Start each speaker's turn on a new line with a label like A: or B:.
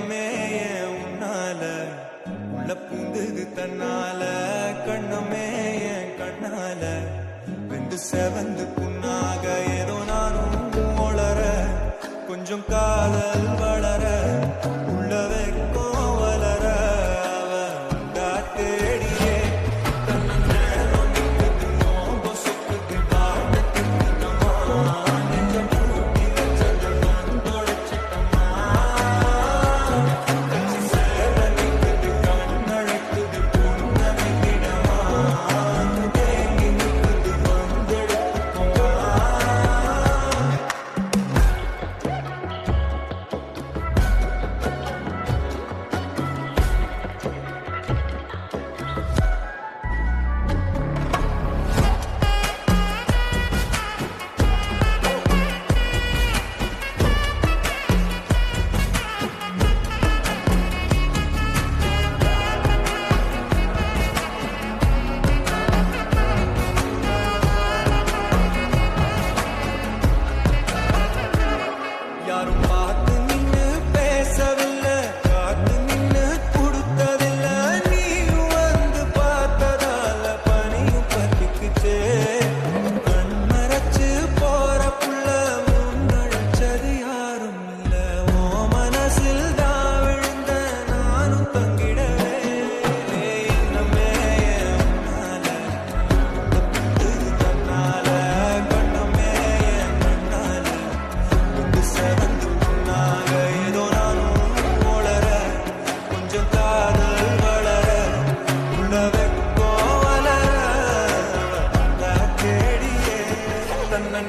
A: எண்ணமே ஏன் உன்னால உள்ள பூந்தது தன்னால கண்ணமே என் கண்ணால வெந்து செவந்து புண்ணாக ஏதோ நானும் ஒளர கொஞ்சம் காதல் வளர உள்ள வெக்கம் வளர அவ வந்தா தேடியே யாரும் பார்த்து நின்னு பேசவில்லை காத்து நின்னு கொடுத்ததில்லை நீயும் வந்து பார்த்ததால பனியும் பத்திக்குச்சே கண் மறைச்சு போற புள்ள முன்னழைச்சது யாரும் இல்ல ஓ மனசில் தான் விழுந்த நானும் தங்கிடவே என்னமே உன்னால புது தன்னால கண்ணமே என் கண்ணால செவந்து புண்ணாக ஏதோ நானும் ஒளர கொஞ்சம் காதல் வளர உள்ள வெக்கம் வளர தேடியே தன்ன